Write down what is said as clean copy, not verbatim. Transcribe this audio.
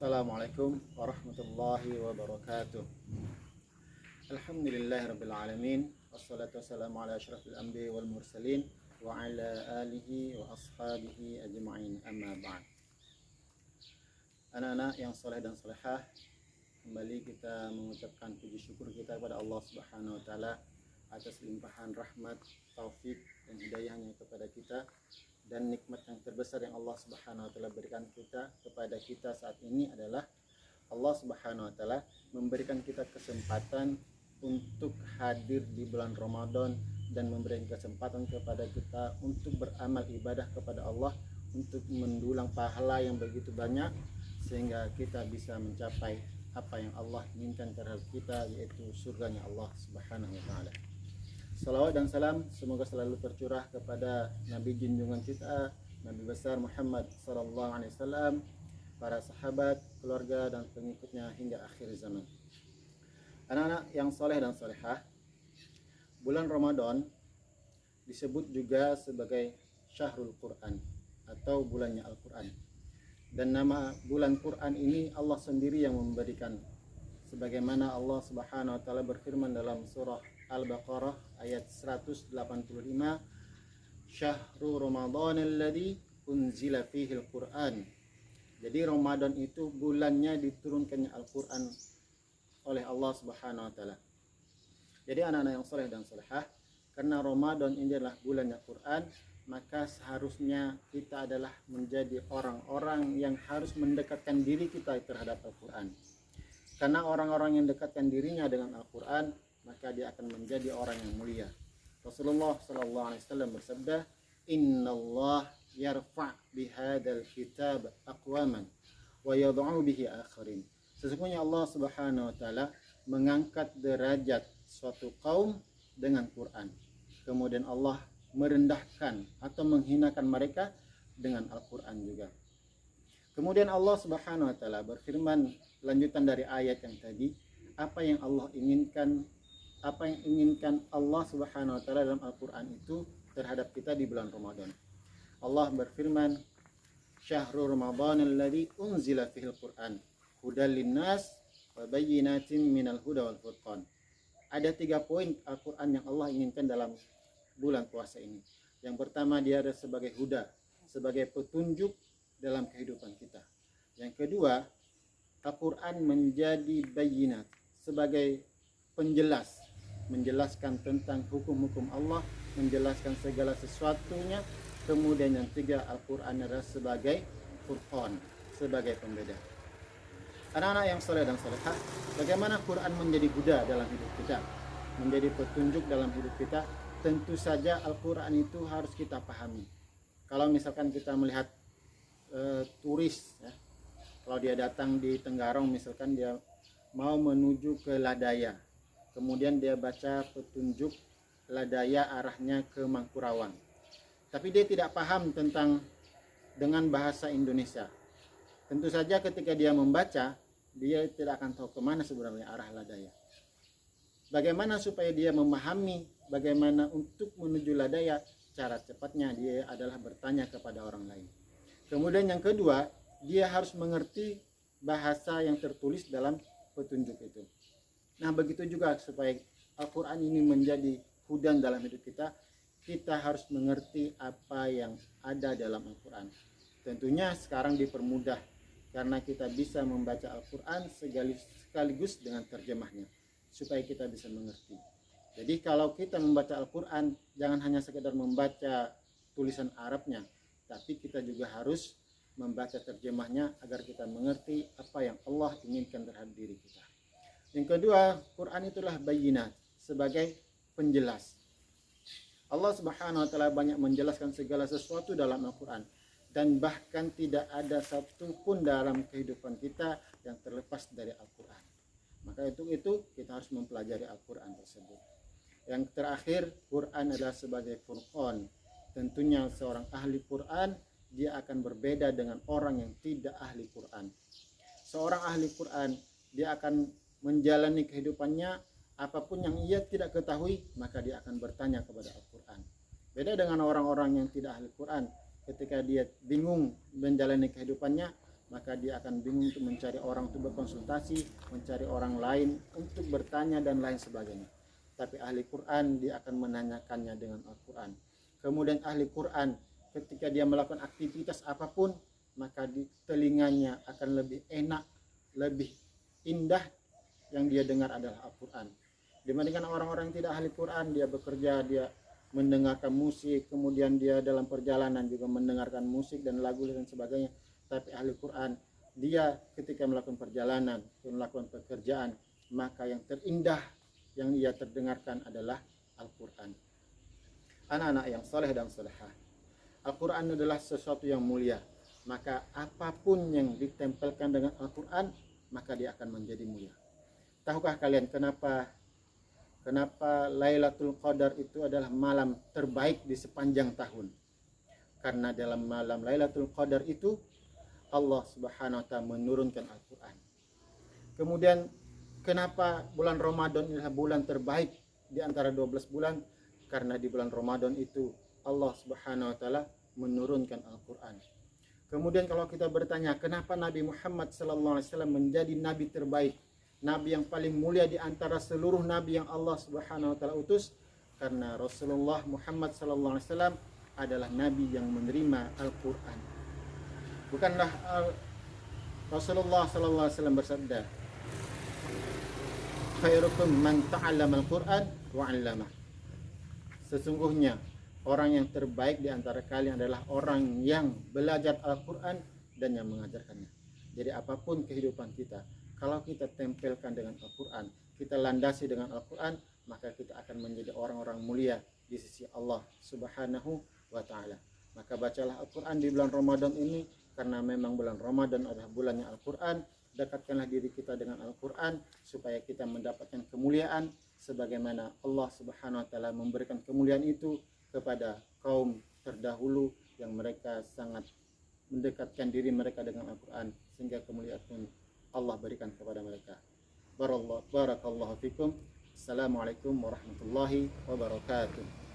Assalamualaikum warahmatullahi wabarakatuh. Alhamdulillahirrabbilalamin. Wassalatu wassalamu ala asyrafil anbiya wal mursalin wa ala alihi wa ashabihi ajma'in, amma ba'd. Anak-anak yang soleh dan solehah, kembali kita mengucapkan puji syukur kita kepada Allah Subhanahu wa taala atas limpahan rahmat, taufik dan hidayahnya kepada kita, dan nikmat yang terbesar yang Allah Subhanahu wa taala berikan kepada kita saat ini adalah Allah Subhanahu wa taala memberikan kita kesempatan untuk hadir di bulan Ramadan dan memberikan kesempatan kepada kita untuk beramal ibadah kepada Allah, untuk mendulang pahala yang begitu banyak sehingga kita bisa mencapai apa yang Allah inginkan terhadap kita, yaitu surganya Allah Subhanahu wa taala. Salawat dan salam semoga selalu tercurah kepada Nabi junjungan kita, Nabi besar Muhammad sallallahu alaihi wasallam, para sahabat, keluarga dan pengikutnya hingga akhir zaman. Anak-anak yang soleh dan solehah, bulan Ramadan disebut juga sebagai Syahrul Quran atau bulannya Al-Quran. Dan nama bulan Quran ini Allah sendiri yang memberikan, sebagaimana Allah Subhanahu wa taala berfirman dalam surah Al-Baqarah ayat 185, Syahrul Ramadan alladzi unzila fihi al-Quran. Jadi Ramadan itu bulannya diturunkannya Al-Quran oleh Allah Subhanahu wa taala. Jadi anak-anak yang soleh dan solehah, karena Ramadan ini adalah bulannya Quran, maka seharusnya kita adalah menjadi orang-orang yang harus mendekatkan diri kita terhadap Al-Quran. Karena orang-orang yang dekatkan dirinya dengan Al-Quran, maka dia akan menjadi orang yang mulia. Rasulullah sallallahu alaihi wasallam bersabda, "Innallah yarfa' bihadzal kitab aqwaman wa yad'u bihi akharin." Sesungguhnya Allah Subhanahu wa taala mengangkat derajat suatu kaum dengan Quran. Kemudian Allah merendahkan atau menghinakan mereka dengan Al-Quran juga. Kemudian Allah Subhanahu wa taala berfirman lanjutan dari ayat yang tadi, apa yang inginkan Allah Subhanahu wa taala dalam Al-Quran itu terhadap kita di bulan Ramadan. Allah berfirman, Syahrul Ramadan alladzi unzila fihil Quran hudal linnas wa bayyinatin minal huda wal furqan. Ada 3 poin Al-Quran yang Allah inginkan dalam bulan puasa ini. Yang pertama, dia ada sebagai huda, sebagai petunjuk dalam kehidupan kita. Yang kedua, Al-Quran menjadi bayyinat, sebagai penjelas, menjelaskan tentang hukum-hukum Allah, menjelaskan segala sesuatunya. Kemudian yang tiga, Al-Quran adalah sebagai furqan, sebagai pembeda. Anak-anak yang soleh dan solehah, bagaimana Quran menjadi huda dalam hidup kita, menjadi petunjuk dalam hidup kita? Tentu saja Al-Quran itu harus kita pahami. Kalau misalkan kita melihat turis, ya, kalau dia datang di Tenggarong, misalkan dia mau menuju ke Ladaya, kemudian dia baca petunjuk Ladaya arahnya ke Mangkurawang, tapi dia tidak paham dengan bahasa Indonesia. Tentu saja ketika dia membaca, dia tidak akan tahu kemana sebenarnya arah Ladaya. Bagaimana supaya dia memahami bagaimana untuk menuju Ladaya? Cara cepatnya dia adalah bertanya kepada orang lain. Kemudian yang kedua, dia harus mengerti bahasa yang tertulis dalam petunjuk itu. Nah, begitu juga supaya Al-Quran ini menjadi hudan dalam hidup kita, kita harus mengerti apa yang ada dalam Al-Quran. Tentunya sekarang dipermudah karena kita bisa membaca Al-Quran sekaligus dengan terjemahnya, supaya kita bisa mengerti. Jadi kalau kita membaca Al-Quran, jangan hanya sekedar membaca tulisan Arabnya, tapi kita juga harus membaca terjemahnya agar kita mengerti apa yang Allah inginkan terhadap diri kita. Yang kedua, Quran itulah bayyinat, sebagai penjelas. Allah Subhanahu wa taala banyak menjelaskan segala sesuatu dalam Al-Quran, dan bahkan tidak ada satu pun dalam kehidupan kita yang terlepas dari Al-Quran. Maka itu kita harus mempelajari Al-Quran tersebut. Yang terakhir, Quran adalah sebagai furqan. Tentunya seorang ahli Quran, dia akan berbeda dengan orang yang tidak ahli Quran. Seorang ahli Quran, dia akan menjalani kehidupannya, apapun yang ia tidak ketahui, maka dia akan bertanya kepada Al-Quran. Beda dengan orang-orang yang tidak ahli Quran, ketika dia bingung menjalani kehidupannya, maka dia akan bingung untuk mencari orang untuk berkonsultasi, mencari orang lain untuk bertanya dan lain sebagainya. Tapi ahli Quran dia akan menanyakannya dengan Al-Quran. Kemudian ahli Quran ketika dia melakukan aktivitas apapun, maka di telinganya akan lebih enak, lebih indah yang dia dengar adalah Al-Quran. Dibandingkan orang-orang yang tidak ahli Quran, dia bekerja, dia mendengarkan musik, kemudian dia dalam perjalanan juga mendengarkan musik dan lagu dan sebagainya. Tapi ahli Quran, dia ketika melakukan perjalanan, melakukan pekerjaan, maka yang terindah yang ia terdengarkan adalah Al-Quran. Anak-anak yang soleh dan solehah, Al-Quran adalah sesuatu yang mulia. Maka apapun yang ditempelkan dengan Al-Quran, maka dia akan menjadi mulia. Tahukah kalian kenapa Lailatul Qadar itu adalah malam terbaik di sepanjang tahun? Karena dalam malam Lailatul Qadar itu Allah Subhanahu wa taala menurunkan Al-Quran. Kemudian kenapa bulan Ramadan adalah bulan terbaik di antara 12 bulan? Karena di bulan Ramadan itu Allah Subhanahu wa taala menurunkan Al-Quran. Kemudian kalau kita bertanya kenapa Nabi Muhammad sallallahu alaihi wasallam menjadi nabi terbaik, nabi yang paling mulia di antara seluruh nabi yang Allah Subhanahu wa taala utus? Karena Rasulullah Muhammad sallallahu alaihi wasallam adalah nabi yang menerima Al-Quran. Bukanlah Rasulullah sallallahu alaihi wasallam bersabda, khairukum man ta'allama al-Qur'an wa 'allamah. Sesungguhnya orang yang terbaik di antara kalian adalah orang yang belajar Al-Quran dan yang mengajarkannya. Jadi apapun kehidupan kita, kalau kita tempelkan dengan Al-Quran, kita landasi dengan Al-Quran, maka kita akan menjadi orang-orang mulia di sisi Allah Subhanahu wa ta'ala. Maka bacalah Al-Quran di bulan Ramadan ini, karena memang bulan Ramadan adalah bulannya Al-Quran. Dekatkanlah diri kita dengan Al-Quran supaya kita mendapatkan kemuliaan sebagaimana Allah Subhanahu wa taala memberikan kemuliaan itu kepada kaum terdahulu yang mereka sangat mendekatkan diri mereka dengan Al-Quran sehingga kemuliaan pun Allah berikan kepada mereka. Barakallahu fikum. Assalamualaikum warahmatullahi wabarakatuh.